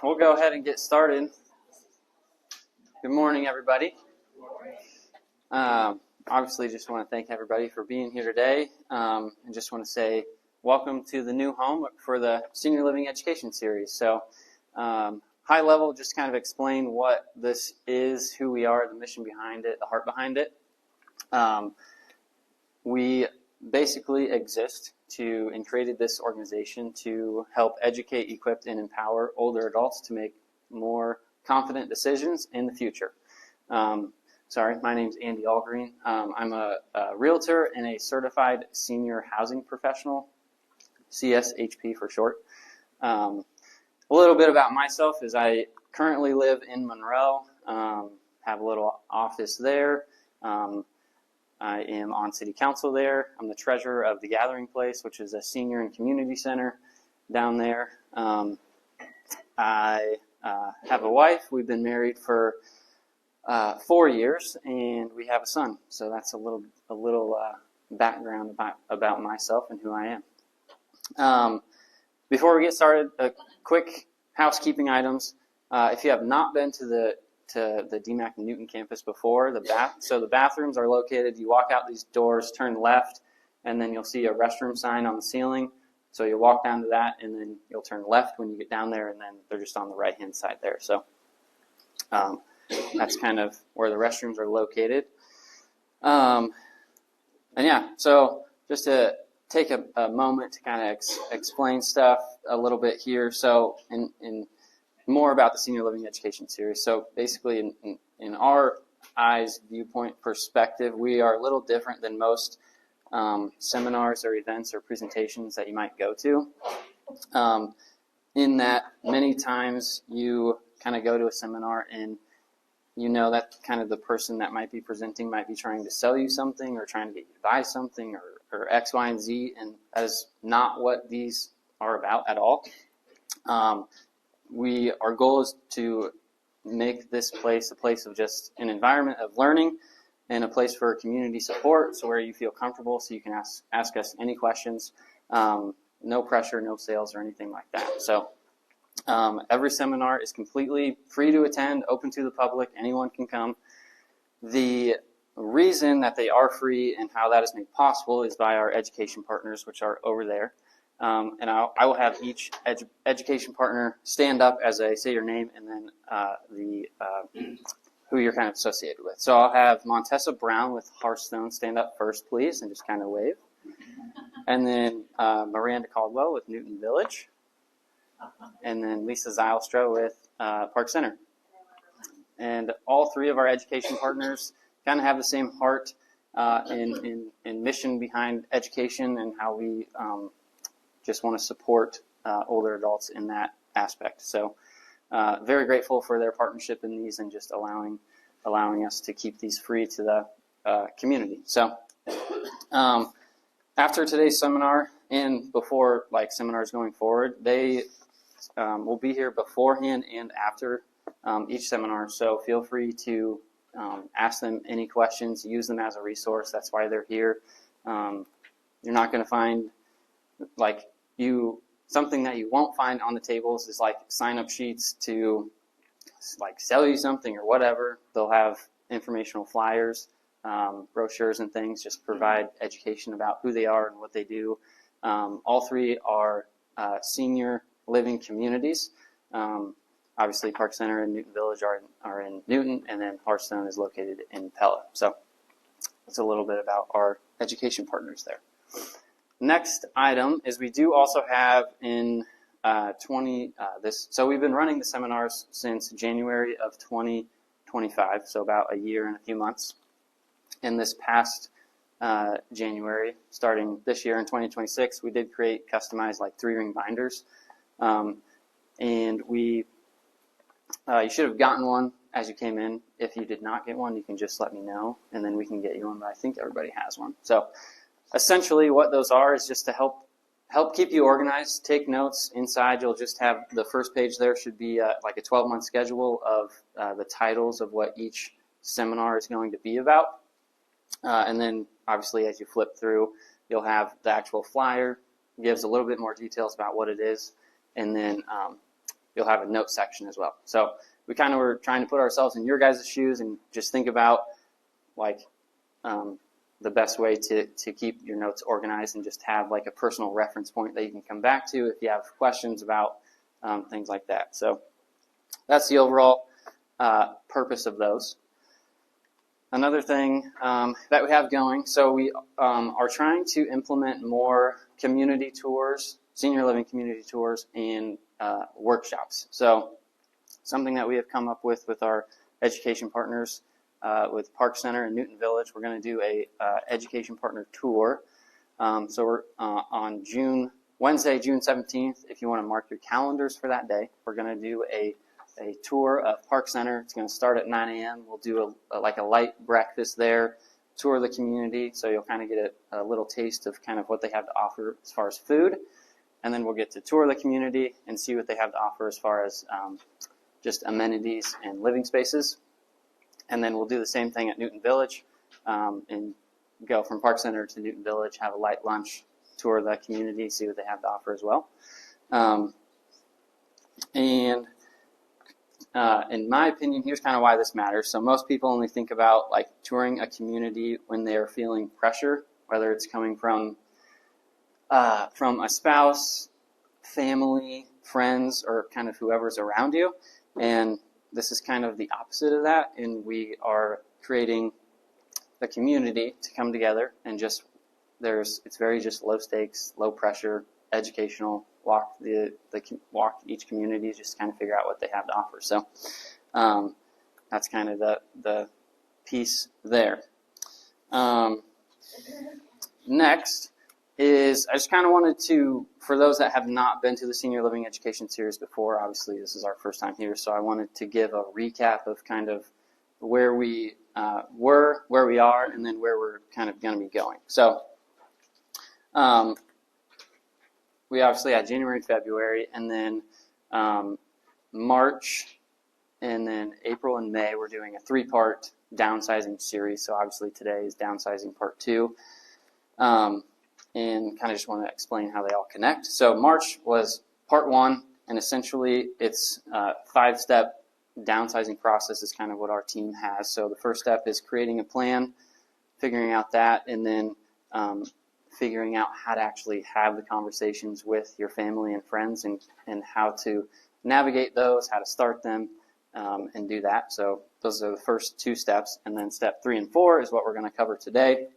we'll go ahead and get started. Good morning, everybody. Obviously, just want to thank everybody for being here today, and just want to say welcome to the new home for the Senior Living Education Series. So, high level, just kind of explain what this is, who we are, the mission behind it, the heart behind it. We basically exist and created this organization to help educate, equip, and empower older adults to make more confident decisions in the future. My name's Andy Allgreen. I'm a realtor and a certified senior housing professional, CSHP for short. A little bit about myself is I currently live in Monroe, have a little office there. I am on city council there. I'm the treasurer of the Gathering Place, which is a senior and community center down there. I have a wife. We've been married for 4 years, and we have a son. So that's a little background about myself and who I am. Before we get started, quick housekeeping items. If you have not been to the DMAC Newton campus before, the bathrooms are located. You walk out these doors, turn left, and then you'll see a restroom sign on the ceiling. So you'll walk down to that, and then you'll turn left when you get down there, and then they're just on the right-hand side there. So that's kind of where the restrooms are located. So just to take a moment to kind of explain stuff a little bit here. So in more about the Senior Living Education Series. So basically, in our eyes, viewpoint, perspective, we are a little different than most seminars or events or presentations that you might go to. In that many times you kind of go to a seminar and you know that kind of the person that might be presenting might be trying to sell you something or trying to get you to buy something or X, Y, and Z, and that is not what these are about at all. Our goal is to make this place a place of just an environment of learning and a place for community support, so where you feel comfortable so you can ask us any questions. No pressure, no sales, or anything like that. So every seminar is completely free to attend, open to the public. Anyone can come. The reason that they are free and how that is made possible is by our education partners, which are over there. And I will have each education partner stand up as I say your name and then who you're kind of associated with. So I'll have Montessa Brown with Hearthstone stand up first, please, and just kind of wave. And then Miranda Caldwell with Newton Village. And then Lisa Zylstra with Park Center. And all three of our education partners kind of have the same heart and mission behind education and how we just want to support older adults in that aspect. So very grateful for their partnership in these and just allowing us to keep these free to the community. So after today's seminar and before seminars going forward, they will be here beforehand and after each seminar. So feel free to ask them any questions, use them as a resource. That's why they're here. You're not going to find something that you won't find on the tables is sign-up sheets to sell you something or whatever. They'll have informational flyers, brochures and things, just provide education about who they are and what they do. All three are senior living communities. Obviously, Park Center and Newton Village are in Newton, and then Hearthstone is located in Pella. So that's a little bit about our education partners there. Next item is we do also have in so we've been running the seminars since January of 2025, so about a year and a few months. In this past January, starting this year in 2026, we did create customized 3-ring binders. And you should have gotten one as you came in. If you did not get one, you can just let me know, and then we can get you one, but I think everybody has one. So essentially what those are is just to help keep you organized, take notes. Inside you'll just have the first page there should be a 12-month schedule of the titles of what each seminar is going to be about. And then obviously as you flip through, you'll have the actual flyer, gives a little bit more details about what it is. And then you'll have a note section as well. So we kind of were trying to put ourselves in your guys' shoes and just think about like the best way to keep your notes organized and just have like a personal reference point that you can come back to if you have questions about things like that. So that's the overall purpose of those. Another thing that we have going, so we are trying to implement more community tours, senior living community tours, and workshops. So something that we have come up with our education partners with Park Center in Newton Village, we're going to do a education partner tour. So we're on Wednesday, June 17th. If you want to mark your calendars for that day, we're going to do a tour of Park Center. It's going to start at 9 a.m. We'll do a light breakfast there, tour of the community, so you'll kind of get a little taste of kind of what they have to offer as far as food. And then we'll get to tour the community and see what they have to offer as far as just amenities and living spaces. And then we'll do the same thing at Newton Village and go from Park Center to Newton Village, have a light lunch, tour the community, see what they have to offer as well. In my opinion, here's kind of why this matters. So most people only think about like touring a community when they're feeling pressure, whether it's coming from a spouse, family, friends, or kind of whoever's around you. And this is kind of the opposite of that. And we are creating the community to come together and just it's very just low stakes, low pressure, educational. Walk each community, just kind of figure out what they have to offer. So that's kind of the piece there. Next is I just kind of wanted to, for those that have not been to the Senior Living Education Series before, obviously this is our first time here, so I wanted to give a recap of kind of where we were, where we are, and then where we're kind of going to be going. So we obviously had January and February, and then March, and then April and May, we're doing a 3-part downsizing series. So obviously today is downsizing part 2. And kind of just want to explain how they all connect. So March was part 1, and essentially it's a 5-step downsizing process is kind of what our team has. So the first step is creating a plan, figuring out that, and then figuring out how to actually have the conversations with your family and friends and how to navigate those, how to start them, and do that. So those are the first 2 steps. And then step 3 and 4 is what we're going to cover today,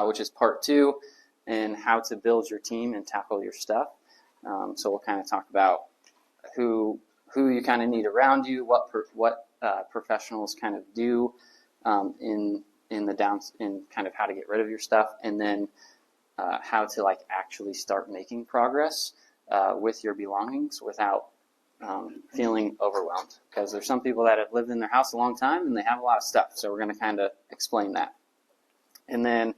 which is part 2, and how to build your team and tackle your stuff. So we'll kind of talk about who you kind of need around you, what professionals kind of do in kind of how to get rid of your stuff, and then how to like actually start making progress with your belongings without feeling overwhelmed. Because there's some people that have lived in their house a long time and they have a lot of stuff. So we're going to kind of explain that. And then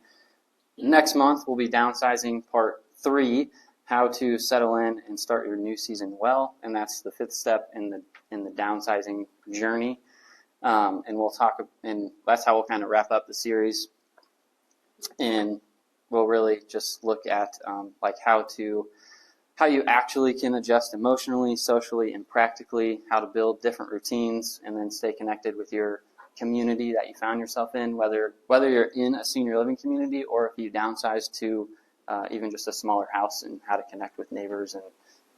next month we'll be downsizing part 3, how to settle in and start your new season well. And that's the 5th step in the downsizing journey. And we'll talk, and that's how we'll kind of wrap up the series. And we'll really just look at like how you actually can adjust emotionally, socially, and practically, how to build different routines, and then stay connected with your community that you found yourself in, whether you're in a senior living community or if you downsize to even just a smaller house, and how to connect with neighbors and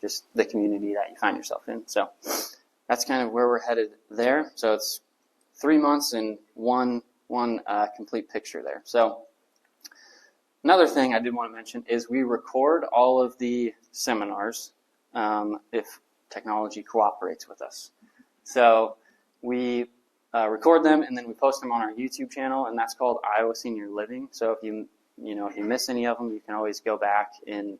just the community that you find yourself in. So that's kind of where we're headed there. So it's 3 months and one complete picture there. So another thing I did want to mention is we record all of the seminars if technology cooperates with us. So we record them and then we post them on our YouTube channel, and that's called Iowa Senior Living. So if you miss any of them, you can always go back and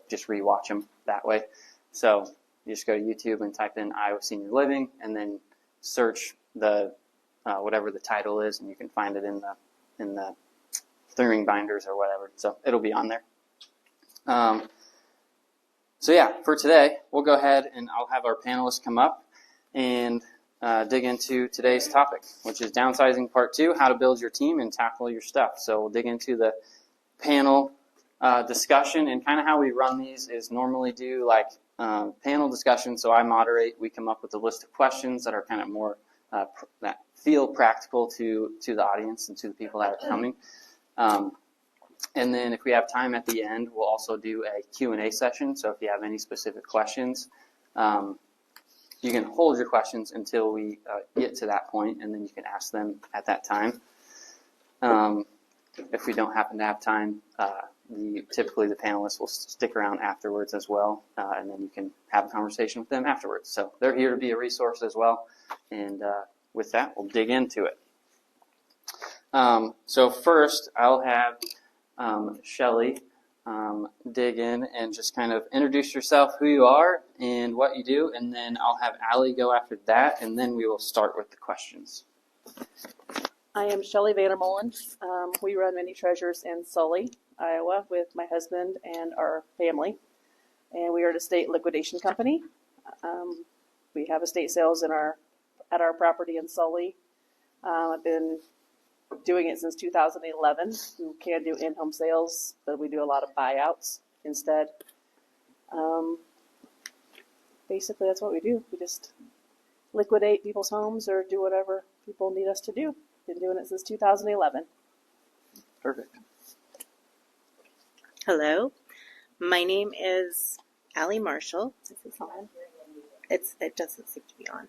just rewatch them that way. So you just go to YouTube and type in Iowa Senior Living, and then search the whatever the title is, and you can find it in the 3-ring binders or whatever. So it'll be on there. So yeah, for today, we'll go ahead and I'll have our panelists come up and dig into today's topic, which is downsizing part 2, how to build your team and tackle your stuff. So we'll dig into the panel discussion, and kind of how we run these is normally do like panel discussion. So I moderate. We come up with a list of questions that are kind of more that feel practical to the audience and to the people that are coming. And then if we have time at the end, we'll also do a Q&A session. So if you have any specific questions, you can hold your questions until we get to that point, and then you can ask them at that time. If we don't happen to have time, typically the panelists will stick around afterwards as well, and then you can have a conversation with them afterwards. So they're here to be a resource as well. And with that, we'll dig into it. So first, I'll have Shelly dig in and just kind of introduce yourself, who you are, and what you do, and then I'll have Allie go after that, and then we will start with the questions. I am Shelly Vandermolen. We run Many Treasures in Sully, Iowa, with my husband and our family, and we are an estate liquidation company. We have estate sales at our property in Sully. I've been doing it since 2011. We can do in-home sales, but we do a lot of buyouts instead. Basically, that's what we do. We just liquidate people's homes or do whatever people need us to do. Been doing it since 2011. Perfect. Hello, my name is Allie Marshall. Is this on? It doesn't seem to be on.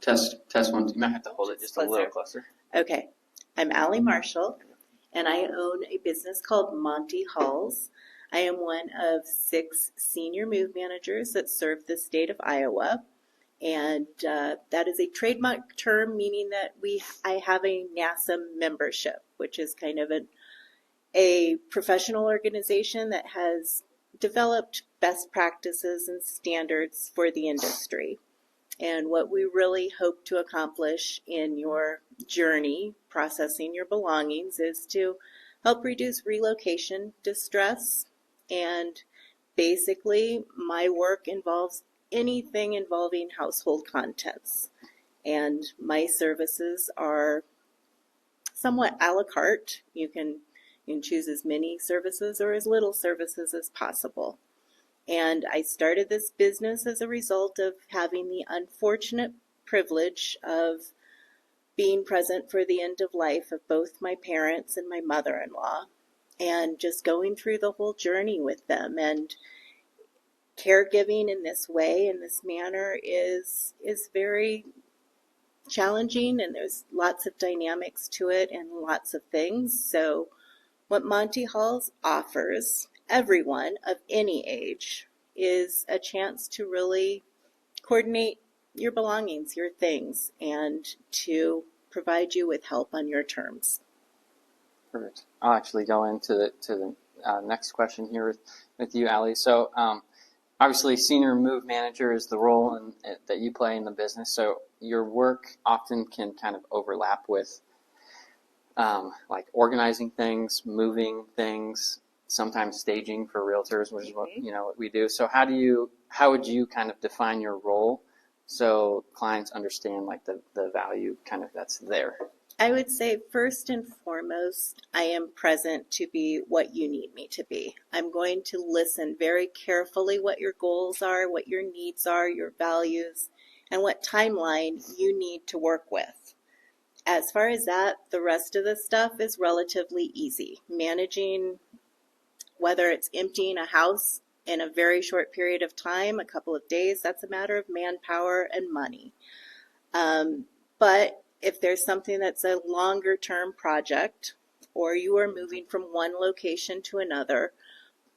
Test one. You might have to hold it just a little closer. Okay, I'm Allie Marshall, and I own a business called Monty Halls. I am one of 6 senior move managers that serve the state of Iowa, and that is a trademark term, meaning that I have a NASA membership, which is kind of a professional organization that has developed best practices and standards for the industry. And what we really hope to accomplish in your journey processing your belongings is to help reduce relocation distress. And basically, my work involves anything involving household contents. And my services are somewhat a la carte. You can choose as many services or as little services as possible. And I started this business as a result of having the unfortunate privilege of being present for the end of life of both my parents and my mother-in-law, and just going through the whole journey with them. And caregiving in this way, in this manner, is very challenging, and there's lots of dynamics to it and lots of things. So what Monty Halls offers everyone of any age is a chance to really coordinate your belongings, your things, and to provide you with help on your terms. Perfect. I'll actually go into the next question here with you, Allie. So obviously, senior move manager is the role that you play in the business. So your work often can kind of overlap with like organizing things, moving things, sometimes staging for realtors, which is what we do. So how would you kind of define your role so clients understand like the value kind of that's there? I would say first and foremost, I am present to be what you need me to be. I'm going to listen very carefully what your goals are, what your needs are, your values, and what timeline you need to work with. As far as that, the rest of the stuff is relatively easy. Managing, whether it's emptying a house in a very short period of time, a couple of days, that's a matter of manpower and money. But if there's something that's a longer term project, or you are moving from one location to another,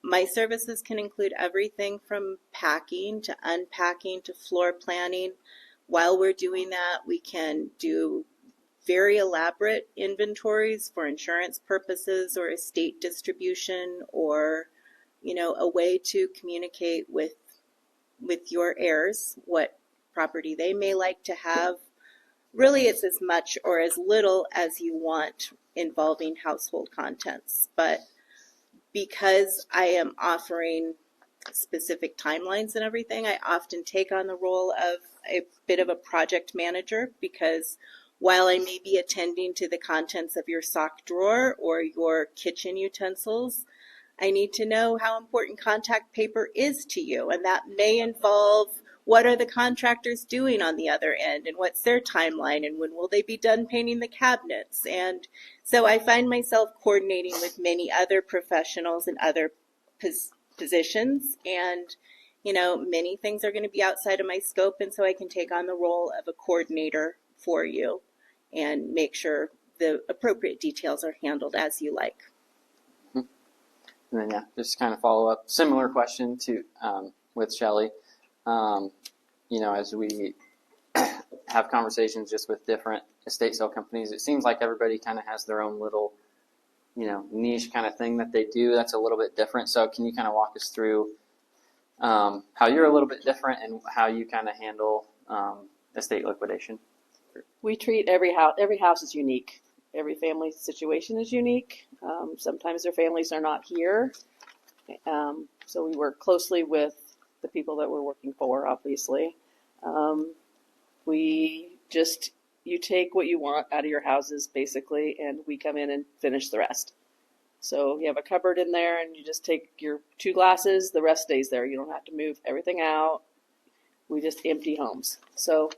my services can include everything from packing to unpacking to floor planning. While we're doing that, we can do very elaborate inventories for insurance purposes or estate distribution, or a way to communicate with your heirs what property they may like to have. Really, it's as much or as little as you want involving household contents. But because I am offering specific timelines and everything, I often take on the role of a bit of a project manager, because while I may be attending to the contents of your sock drawer or your kitchen utensils, I need to know how important contact paper is to you, and that may involve what are the contractors doing on the other end, and what's their timeline, and when will they be done painting the cabinets. And so I find myself coordinating with many other professionals in other positions, and many things are going to be outside of my scope, and so I can take on the role of a coordinator for you and make sure the appropriate details are handled as you like. And then, just kind of follow up. Similar question to with Shelley. As we have conversations just with different estate sale companies, it seems like everybody kind of has their own little, niche kind of thing that they do that's a little bit different. So can you kind of walk us through how you're a little bit different and how you kind of handle estate liquidation? We treat every house is unique. Every family situation is unique. Sometimes their families are not here. So we work closely with the people that we're working for, obviously. You take what you want out of your houses, basically, and we come in and finish the rest. So you have a cupboard in there, and you just take your 2 glasses, the rest stays there. You don't have to move everything out. We just empty homes. So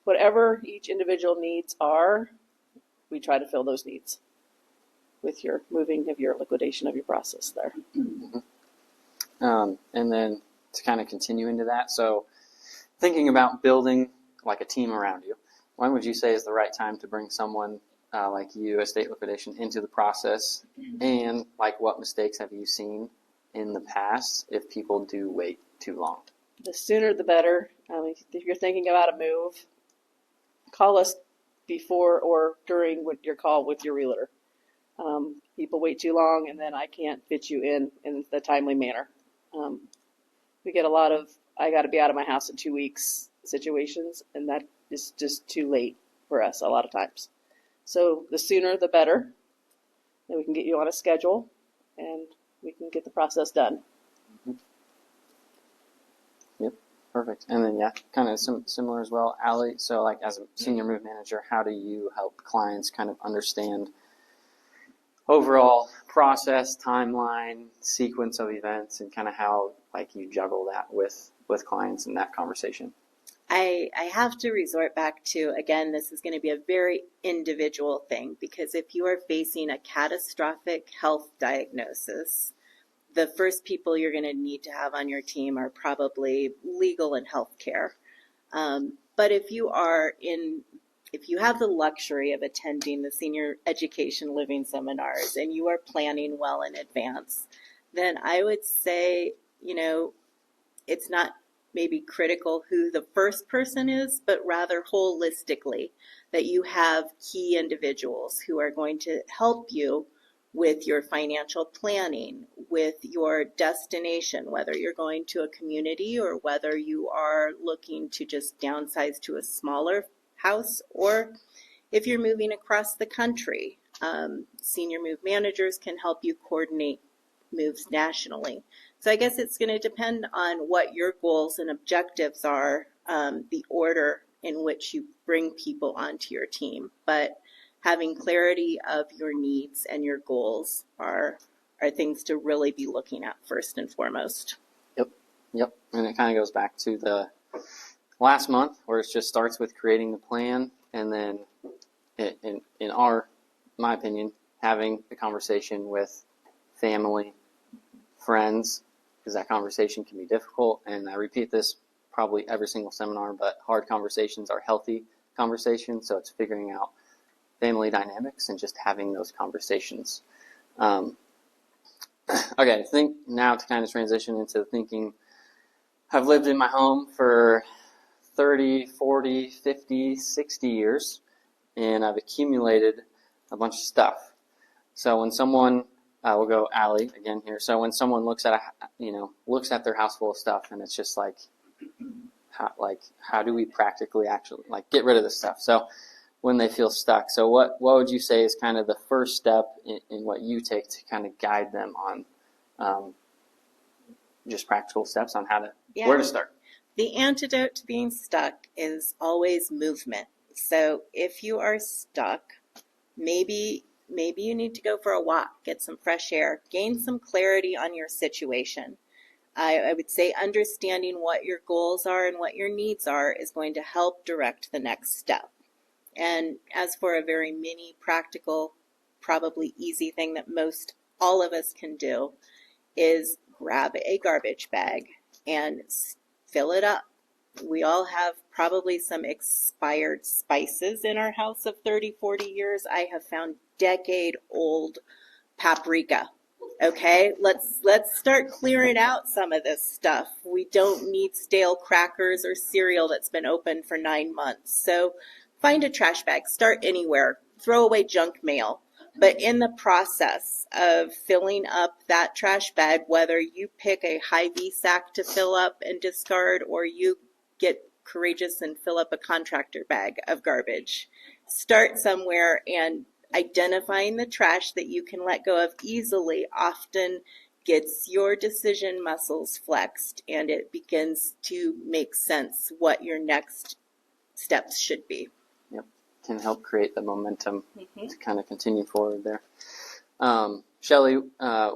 whatever each individual needs are, we try to fill those needs with your moving of your liquidation of your process there. Mm-hmm. And then to kind of continue into that, so thinking about building like a team around you, when would you say is the right time to bring someone like you, estate liquidation, into the process? And like what mistakes have you seen in the past if people do wait too long? The sooner the better. If you're thinking about a move, call us before or during your call with your realtor. People wait too long, and then I can't fit you in the timely manner. We get a lot of, I got to be out of my house in 2 weeks situations, and that is just too late for us a lot of times. So the sooner the better. Then we can get you on a schedule, and we can get the process done. Yep, perfect. And then, kind of similar as well, Allie. So like as a senior move manager, how do you help clients kind of understand overall process, timeline, sequence of events, and kind of how like you juggle that with clients in that conversation? I have to resort back to, again, this is going to be a very individual thing, because if you are facing a catastrophic health diagnosis, the first people you're going to need to have on your team are probably legal and healthcare. But if you have the luxury of attending the senior education living seminars and you are planning well in advance, then I would say, it's not maybe critical who the first person is, but rather holistically that you have key individuals who are going to help you with your financial planning, with your destination, whether you're going to a community or whether you are looking to just downsize to a smaller house, or if you're moving across the country. Senior move managers can help you coordinate moves nationally. So I guess it's going to depend on what your goals and objectives are, the order in which you bring people onto your team. But having clarity of your needs and your goals are things to really be looking at first and foremost. Yep. And it kind of goes back to the last month where it just starts with creating the plan, and then in my opinion, having the conversation with family, friends, because that conversation can be difficult. And I repeat this probably every single seminar, but hard conversations are healthy conversations. So it's figuring out family dynamics and just having those conversations. Okay, I think now to kind of transition into thinking, I've lived in my home for 30, 40, 50, 60 years, and I've accumulated a bunch of stuff. So when someone, we'll go Allie again here. So when someone looks at their house full of stuff, and it's just like how do we practically actually get rid of this stuff? So when they feel stuck, so what would you say is kind of the first step in what you take to kind of guide them on just practical steps on where to start? The antidote to being stuck is always movement. So if you are stuck, maybe maybe you need to go for a walk, get some fresh air, gain some clarity on your situation. I would say understanding what your goals are and what your needs are is going to help direct the next step. And as for a very mini, practical, probably easy thing that most all of us can do is grab a garbage bag and fill it up. We all have probably some expired spices in our house of 30, 40 years. I have found decade-old paprika. Okay, let's start clearing out some of this stuff. We don't need stale crackers or cereal that's been open for 9 months. So find a trash bag, start anywhere, throw away junk mail. But in the process of filling up that trash bag, whether you pick a Hy-Vee sack to fill up and discard, or you get courageous and fill up a contractor bag of garbage, start somewhere, and identifying the trash that you can let go of easily often gets your decision muscles flexed, and it begins to make sense what your next steps should be. Can help create the momentum to kind of continue forward there. Shelley,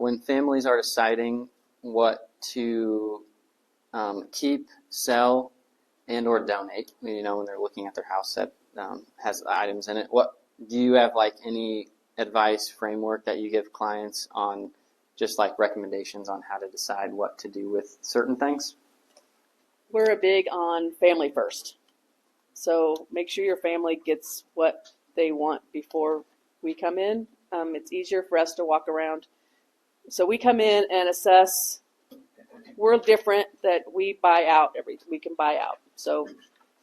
when families are deciding what to keep, sell, and or donate, when they're looking at their house that has items in it, what do you have any advice, framework that you give clients on just recommendations on how to decide what to do with certain things? We're big on family first. So make sure your family gets what they want before we come in. It's easier for us to walk around. So we come in and assess. We're different that we buy out we can buy out. So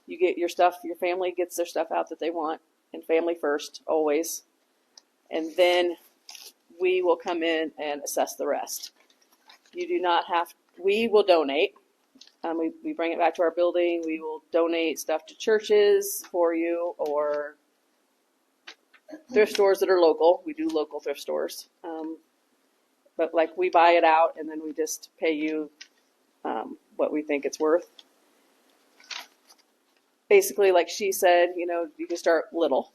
you get your stuff, your family gets their stuff out that they want, and family first, always. And then we will come in and assess the rest. You do not have, we will donate. We bring it back to our building. We will donate stuff to churches for you or thrift stores that are local. We do local thrift stores. But we buy it out and then we just pay you what we think it's worth. Basically, like she said, you can start little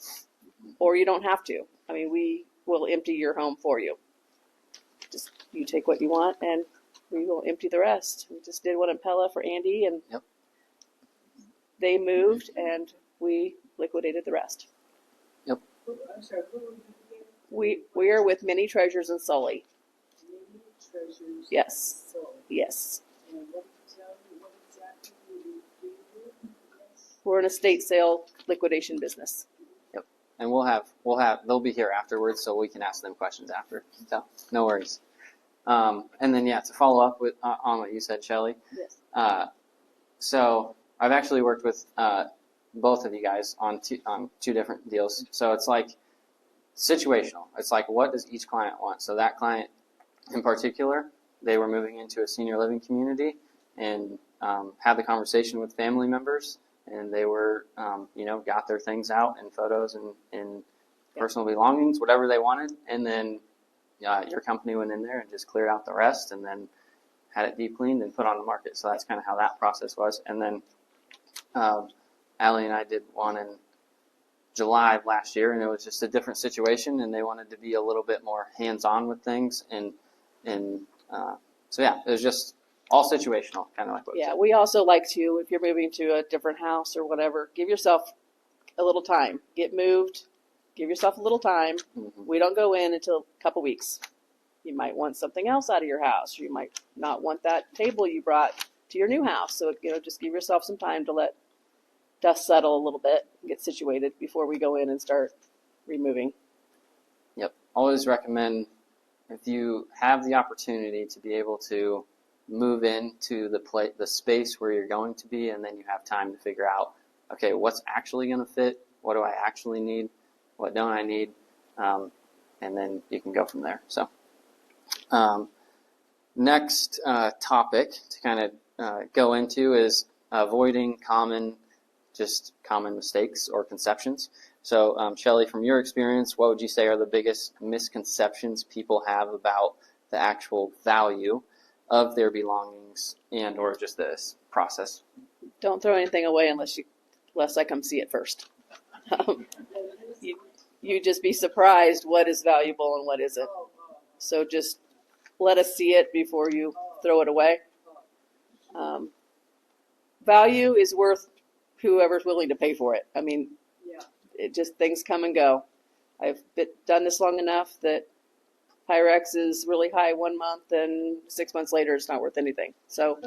or you don't have to. We will empty your home for you. Just you take what you want and we will empty the rest. We just did one in Pella for Andy, and they moved, and we liquidated the rest. Yep. I'm sorry, who are We are with Many Treasures in Sully. Many Treasures? Yes. Sully. Yes. And what exactly do you do? We're an estate sale liquidation business. Yep. And they'll be here afterwards, so we can ask them questions after. So no worries. And then, to follow up with on what you said, Shelley. Yes. So I've actually worked with both of you guys on two different deals. So it's situational. It's what does each client want? So that client in particular, they were moving into a senior living community and had the conversation with family members, and they were, got their things out and photos and personal belongings, whatever they wanted, and then your company went in there and just cleared out the rest and then had it deep cleaned and put on the market. So that's kind of how that process was. And then Allie and I did one in July of last year, and it was just a different situation, and they wanted to be a little bit more hands-on with things. And so, it was just all situational, kind of like what we also like to, if you're moving to a different house or whatever, give yourself a little time. Get moved. Give yourself a little time. Mm-hmm. We don't go in until a couple weeks. You might want something else out of your house, or you might not want that table you brought to your new house. So, just give yourself some time to let dust settle a little bit, get situated before we go in and start removing. Yep. Always recommend, if you have the opportunity to be able to move into the space where you're going to be, and then you have time to figure out, okay, what's actually going to fit? What do I actually need? What don't I need? And then you can go from there. So next topic to kind of go into is avoiding common mistakes or conceptions. So Shelley, from your experience, what would you say are the biggest misconceptions people have about the actual value of their belongings and or just this process? Don't throw anything away unless I come see it first. you'd just be surprised what is valuable and what isn't. So just let us see it before you throw it away. Value is worth whoever's willing to pay for it. I mean, Yeah. it just, things come and go. I've done this long enough that Pyrex is really high 1 month and 6 months later it's not worth anything. So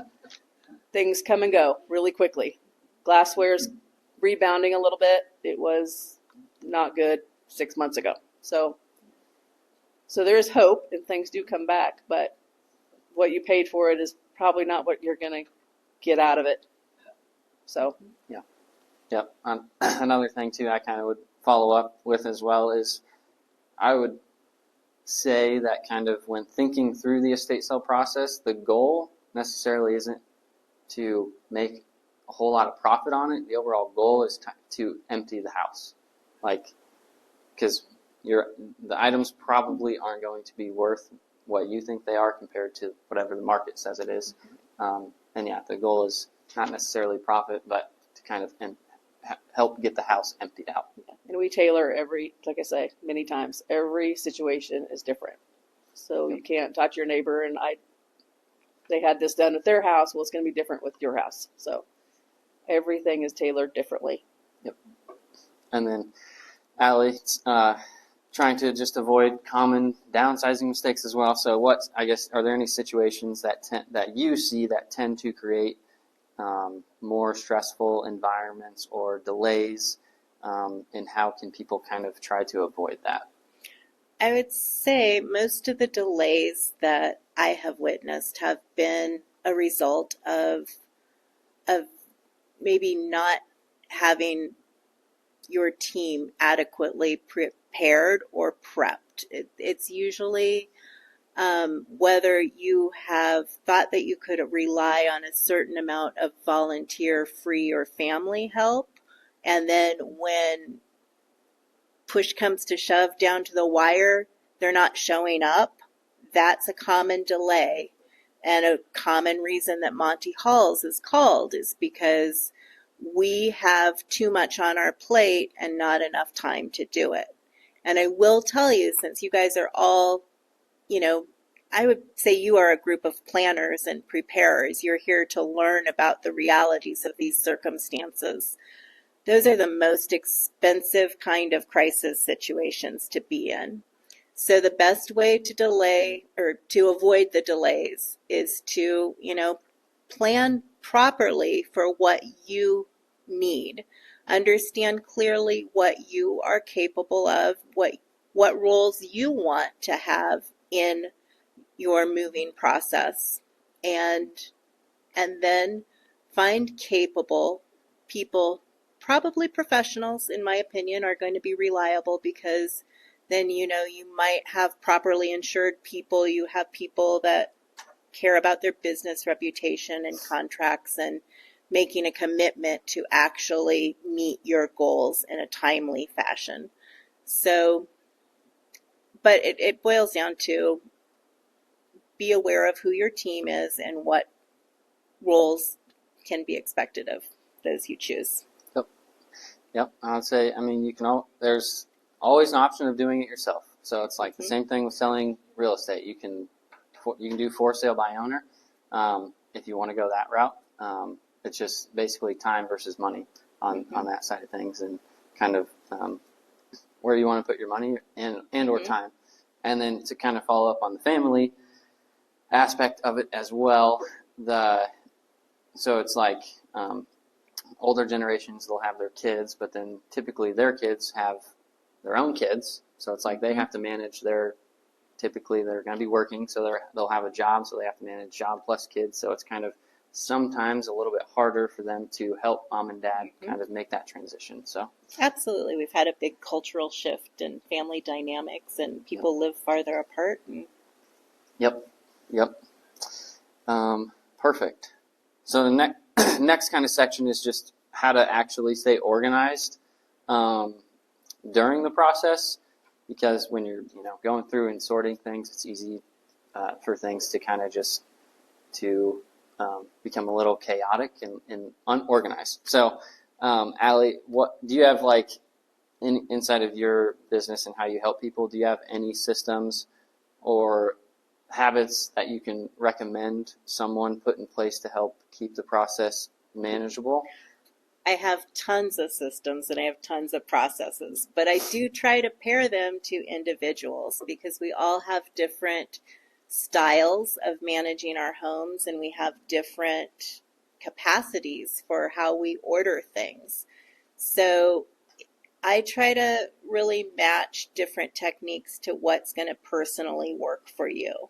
things come and go really quickly. Glassware's rebounding a little bit. It was not good 6 months ago. So there is hope and things do come back, but what you paid for it is probably not what you're going to get out of it. So Yep. Another thing too, I kind of would follow up with as well is, I would say that kind of when thinking through the estate sale process, the goal necessarily isn't to make a whole lot of profit on it. The overall goal is to empty the house, because the items probably aren't going to be worth what you think they are compared to whatever the market says it is. And yeah, the goal is not necessarily profit, but to kind of help get the house emptied out. and we tailor like I say many times, every situation is different. So you can't talk to your neighbor and they had this done at their house. Well, it's going to be different with your house. So everything is tailored differently. Yep. And then, Allie, trying to just avoid common downsizing mistakes as well. So are there any situations that you see that tend to create more stressful environments or delays, and how can people kind of try to avoid that? I would say most of the delays that I have witnessed have been a result of maybe not having your team adequately prepared or prepped. It's usually whether you have thought that you could rely on a certain amount of volunteer, free, or family help, and then when push comes to shove down to the wire, they're not showing up. That's a common delay. And a common reason that Monty Halls is called is because we have too much on our plate and not enough time to do it. And I will tell you, since you guys are all, I would say you are a group of planners and preparers. You're here to learn about the realities of these circumstances. Those are the most expensive kind of crisis situations to be in. So the best way to delay or to avoid the delays is to, plan properly for what you need. Understand clearly what you are capable of, what roles you want to have in your moving process, and then find capable people. Probably professionals, in my opinion, are going to be reliable, because then you might have properly insured people. You have people that care about their business reputation and contracts and making a commitment to actually meet your goals in a timely fashion. So, but it boils down to be aware of who your team is and what roles can be expected of those you choose. Yep, I would say, there's always an option of doing it yourself. So it's like the same thing with selling real estate. You can do for sale by owner if you want to go that route. It's just basically time versus money on that side of things, and kind of where you want to put your money and or time. And then to kind of follow up on the family aspect of it as well, so it's like older generations, they'll have their kids, but then typically their kids have their own kids. So it's like they have to manage typically they're going to be working, so they'll have a job, so they have to manage job plus kids. So it's kind of sometimes a little bit harder for them to help mom and dad kind of make that transition. So absolutely, we've had a big cultural shift in family dynamics, and people live farther apart. Yep. Perfect. So the next kind of section is just how to actually stay organized during the process, because when you're going through and sorting things, it's easy for things to kind of just become a little chaotic and unorganized. So, Allie, what do you have inside of your business and how you help people, do you have any systems or habits that you can recommend someone put in place to help keep the process manageable? I have tons of systems and I have tons of processes, but I do try to pair them to individuals because we all have different styles of managing our homes and we have different capacities for how we order things. So I try to really match different techniques to what's going to personally work for you.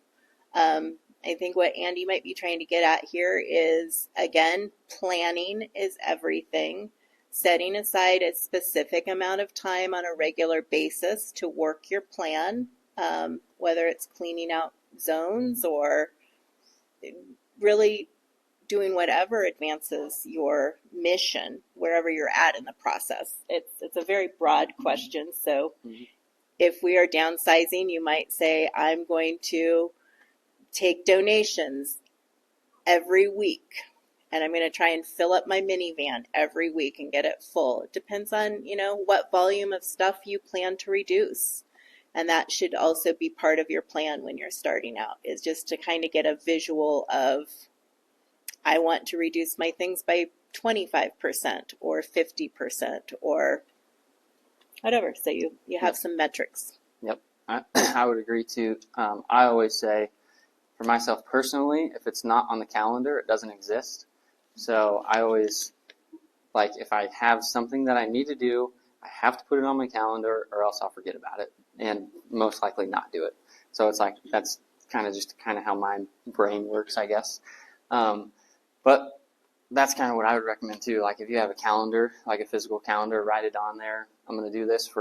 I think what Andy might be trying to get at here is, again, planning is everything. Setting aside a specific amount of time on a regular basis to work your plan, whether it's cleaning out zones or really doing whatever advances your mission wherever you're at in the process. It's a very broad question. So if we are downsizing, you might say, I'm going to take donations every week and I'm going to try and fill up my minivan every week and get it full. It depends on, what volume of stuff you plan to reduce. And that should also be part of your plan when you're starting out, is just to kind of get a visual of, I want to reduce my things by 25% or 50% or whatever. So you have some metrics. Yep, I would agree too. I always say, for myself personally, if it's not on the calendar, it doesn't exist. So I always, if I have something that I need to do, I have to put it on my calendar or else I'll forget about it and most likely not do it. So it's that's kind of how my brain works, I guess. But that's kind of what I would recommend too. If you have a calendar, like a physical calendar, write it on there. I'm going to do this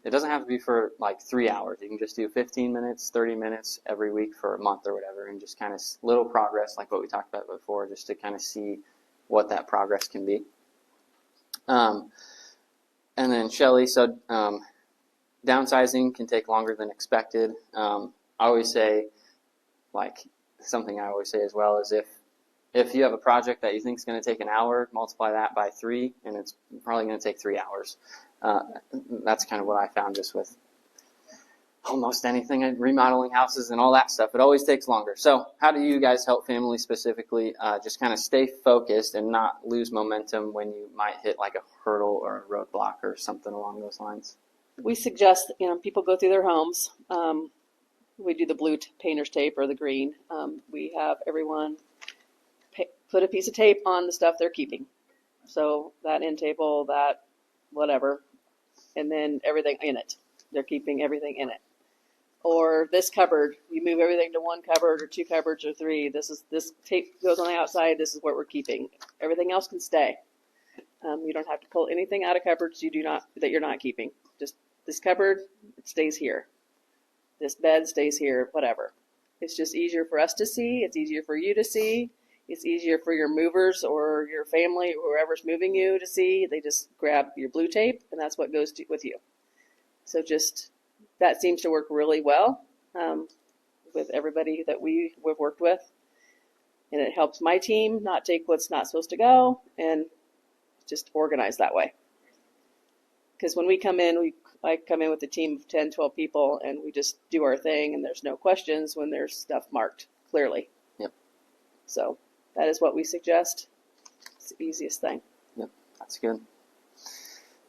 it doesn't have to be for 3 hours. You can just do 15 minutes, 30 minutes every week for a month or whatever, and just kind of little progress, like what we talked about before, just to kind of see what that progress can be. And then Shelly, so downsizing can take longer than expected. I always say, something I always say as well is if you have a project that you think is going to take an hour, multiply that by 3, and it's probably going to take 3 hours. That's kind of what I found just with almost anything, remodeling houses and all that stuff. It always takes longer. So how do you guys help families specifically just kind of stay focused and not lose momentum when you might hit a hurdle or a roadblock or something along those lines? We suggest, people go through their homes. We do the blue painter's tape or the green. We have everyone put a piece of tape on the stuff they're keeping. So that end table, that whatever, and then everything in it. They're keeping everything in it. Or this cupboard, you move everything to one cupboard or 2 cupboards or 3. This tape goes on the outside. This is what we're keeping. Everything else can stay. You don't have to pull anything out of cupboards that you're not keeping. Just this cupboard, it stays here. This bed stays here. Whatever. It's just easier for us to see. It's easier for you to see. It's easier for your movers or your family or whoever's moving you to see. They just grab your blue tape, and that's what goes with you. So that seems to work really well with everybody that we've worked with. And it helps my team not take what's not supposed to go and just organize that way. Because when we come in, I come in with a team of 10, 12 people, and we just do our thing, and there's no questions when there's stuff marked clearly. Yep. So that is what we suggest. It's the easiest thing. Yep, that's good.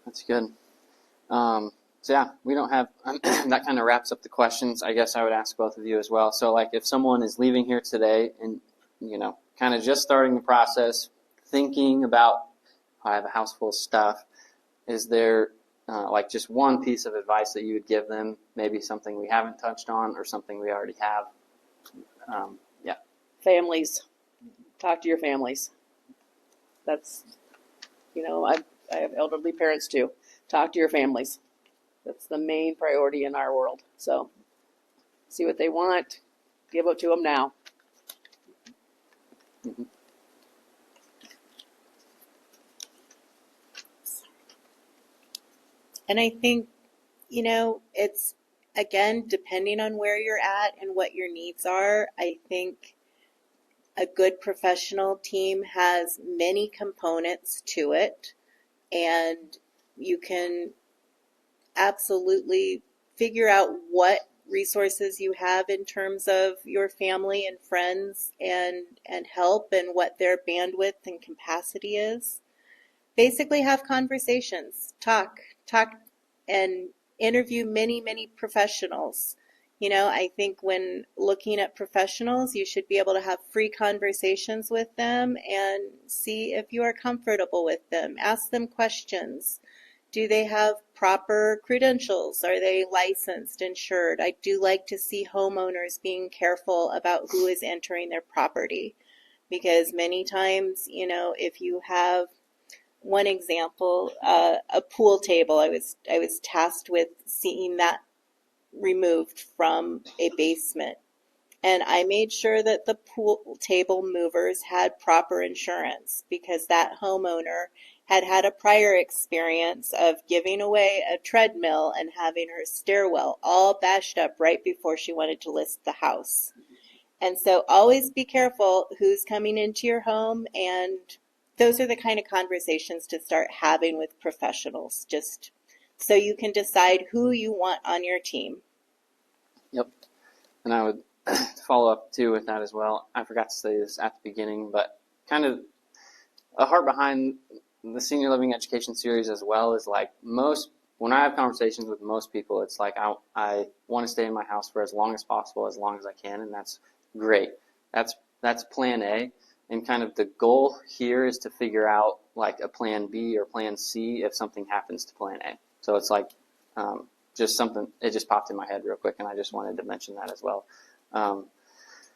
That's good. So yeah, we don't have, that kind of wraps up the questions. I guess I would ask both of you as well. So if someone is leaving here today and, kind of just starting the process, thinking about, I have a house full of stuff, is there just one piece of advice that you would give them, maybe something we haven't touched on or something we already have? Yeah. Families. Talk to your families. That's, I have elderly parents too. Talk to your families. That's the main priority in our world. So see what they want. Give it to them now. Mm-hmm. And I think, it's, again, depending on where you're at and what your needs are, I think a good professional team has many components to it. And you can absolutely figure out what resources you have in terms of your family and friends and help and what their bandwidth and capacity is. Basically have conversations, talk, and interview many professionals. You know, I think when looking at professionals, you should be able to have free conversations with them and see if you are comfortable with them. Ask them questions. Do they have proper credentials? Are they licensed, insured? I do like to see homeowners being careful about who is entering their property, because many times, you know, if you have one example, a pool table, I was tasked with seeing that removed from a basement. And I made sure that the pool table movers had proper insurance, because that homeowner had had a prior experience of giving away a treadmill and having her stairwell all bashed up right before she wanted to list the house. And so always be careful who's coming into your home, and those are the kind of conversations to start having with professionals, just so you can decide who you want on your team. Yep. And I would follow up too with that as well. I forgot to say this at the beginning, but kind of a heart behind the senior living education series as well is like when I have conversations with most people, it's like I want to stay in my house for as long as possible, as long as I can, and that's great. That's plan A. And kind of the goal here is to figure out like a plan B or plan C if something happens to plan A. So it's like just something, it just popped in my head real quick, and I just wanted to mention that as well.